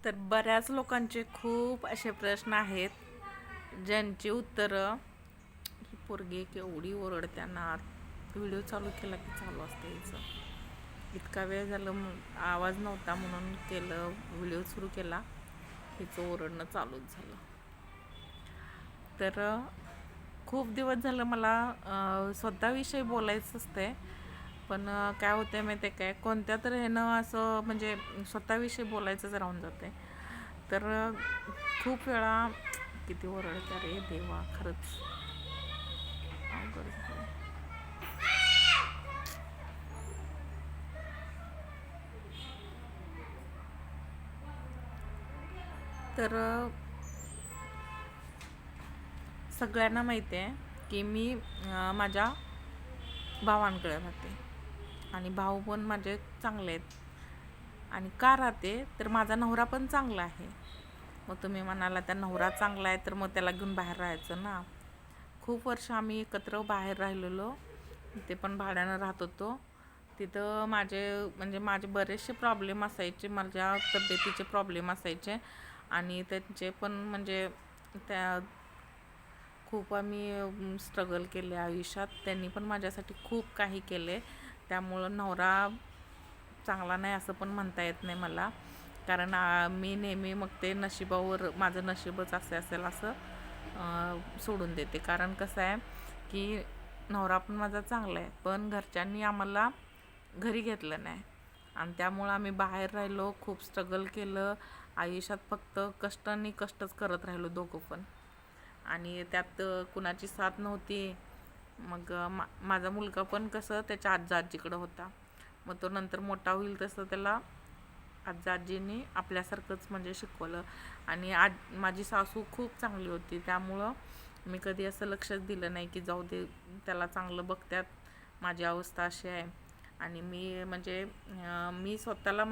तर बऱ्याच लोकांचे खूप असे प्रश्न आहेत ज्यांची उत्तरं ही पोरगी केवढी ओरडत्यांना व्हिडिओ चालू केला की चालू असते हिचं. इतका वेळ झालं आवाज नव्हता म्हणून केलं, व्हिडिओ सुरू केला, हिचं ओरडणं चालूच झालं. तर खूप दिवस झालं मला स्वतःविषयी बोलायचं असते, पण काय होते माहिती आहे काय, कोणत्या तर ह्यानं असं म्हणजे स्वतःविषयी बोलायचंच राहून जाते. तर खूप वेळा किती ओरडत्या रे देवा, खरंच अवघड झालं. तर सगळ्यांना माहिती आहे की मी माझ्या भावांकडे राहते आणि भाऊ पण माझे चांगले आहेत. आणि का राहते तर माझा नवरा पण चांगला आहे. मग तुम्ही म्हणाला त्या नवरा चांगला आहे तर मग त्याला घेऊन बाहेर राहायचं ना. खूप वर्ष आम्ही एकत्र बाहेर राहिलेलो, ते पण भाड्यानं राहत होतो. तिथं माझे बरेचसे प्रॉब्लेम असायचे, माझ्या तब्येतीचे प्रॉब्लेम असायचे आणि त्यांचे पण म्हणजे त्या खूप आम्ही स्ट्रगल केले आयुष्यात. त्यांनी पण माझ्यासाठी खूप काही केले. त्यामुळं नवरा चांगला नाही असं पण म्हणता येत नाही मला, कारण मी नेहमी मग ते नशिबावर माझं नशीबच असेल असं सोडून देते. कारण कसं आहे की नवरा पण माझा चांगला आहे, पण घरच्यांनी आम्हाला घरी घेतलं नाही आणि त्यामुळं आम्ही बाहेर राहिलो, खूप स्ट्रगल केलं आयुष्यात. फक्त कष्ट आणि कष्टच करत राहिलो दोघं पण, आणि त्यात कुणाची साथ नव्हती. मग माझा मुलगा पण कसं त्याच्या आजीकडं होता. मग तो नंतर मोठा होईल तसं त्याला आजीने आपल्यासारखंच म्हणजे शिकवलं. आणि माझी सासू खूप चांगली होती, त्यामुळं मी कधी असं लक्षच दिलं नाही की जाऊ दे त्याला चांगलं बघतात, माझी अवस्था अशी आहे. आणि मी स्वतःला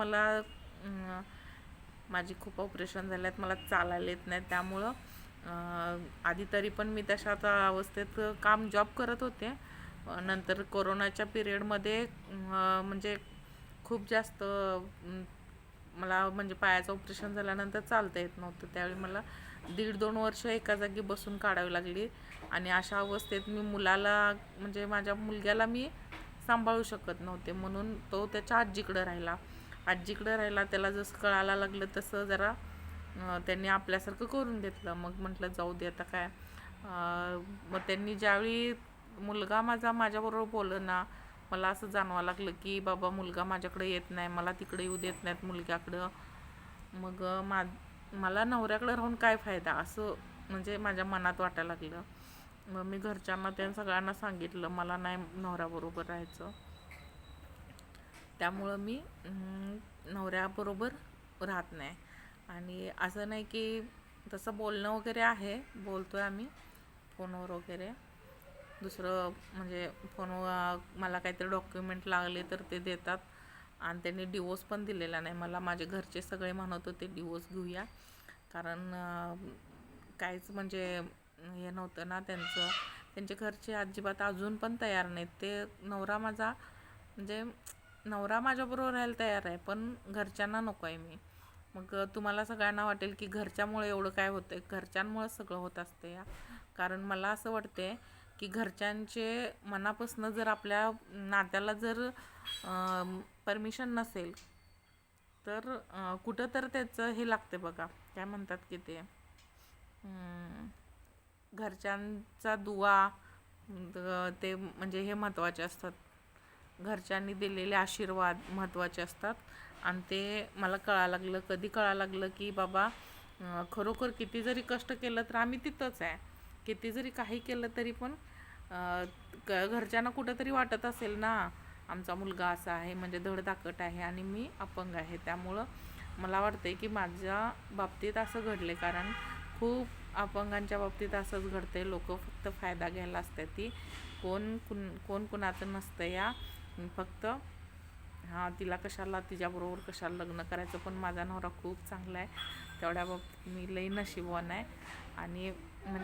माझी खूप ऑपरेशन झाल्यात, मला चालायला येत नाही. त्यामुळं आधी तरी पण मी तशाच अवस्थेत जॉब करत होते. नंतर कोरोनाच्या पिरियडमध्ये म्हणजे खूप जास्त मला म्हणजे पायाचं ऑपरेशन झाल्यानंतर चालता येत नव्हतं. त्यावेळी मला 1.5-2 वर्ष एका जागी बसून काढावी लागली. आणि अशा अवस्थेत मी माझ्या मुलग्याला मी सांभाळू शकत नव्हते, म्हणून तो त्याच्या आजीकडं राहिला. त्याला जसं कळायला लागलं तसं जरा त्यांनी आपल्यासारखं करून घेतलं. मग म्हटलं जाऊ दे आता काय. मग त्यांनी ज्यावेळी मुलगा माझ्याबरोबर बोलला ना, मला असं जाणवायला लागलं की बाबा मुलगा माझ्याकडे येत नाही, मला तिकडे येऊ देत नाहीत मुलग्याकडं. मग मला नवऱ्याकडे राहून काय फायदा असं म्हणजे माझ्या मनात वाटायला लागलं. मग मी घरच्यांना सगळ्यांना सांगितलं मला नाही नवऱ्याबरोबर राहायचं. त्यामुळं मी नवऱ्याबरोबर राहत नाही. आणि असं नाही की तसं बोलणं वगैरे आहे, बोलतो आहे आम्ही फोनवर वगैरे. दुसरं म्हणजे फोनवर मला काहीतरी डॉक्युमेंट लागले तर ते देतात. आणि त्यांनी डिवोर्स पण दिलेला नाही मला. माझे घरचे सगळे म्हणत होते डिवोर्स घेऊया, कारण काहीच म्हणजे हे नव्हतं ना त्यांचे घरचे अजिबात अजून पण तयार नाहीत. ते नवरा माझ्याबरोबर राहायला तयार आहे, पण घरच्यांना नको आहे मी. मग तुम्हाला सगळ्यांना वाटेल की घरच्यामुळे एवढं काय होतं, घरच्यांमुळे सगळं होत असते या. कारण मला असं वाटते की घरच्यांचे मनापासून जर आपल्या नात्याला जर परमिशन नसेल तर कुठं तर त्याचं हे लागते बघा, काय म्हणतात की ते घरच्यांचा दुवा ते म्हणजे हे महत्त्वाचे असतात. घरच्यांनी दिलेले आशीर्वाद महत्त्वाचे असतात. आणि ते मला कधी कळायला लागलं की बाबा खरोखर किती जरी कष्ट केलं तर आम्ही तिथंच आहे. किती जरी काही केलं तरी पण घरच्यांना कुठंतरी वाटत असेल ना, आमचा मुलगा असा आहे म्हणजे धडधाकट आहे आणि मी अपंग आहे. त्यामुळं मला वाटते की माझ्या बाबतीत असं घडले, कारण खूप अपंगांच्या बाबतीत असंच घडते. लोक फक्त फायदा घ्यायला असतात. ती कोण कुणाचं नसतं या. फक्त तिच्याबरोबर कशाला लग्न करायचं. पण माझा नवरा खूप चांगला आहे, तेवढ्या बाबतीत मी लई नशीबवान आहे. आणि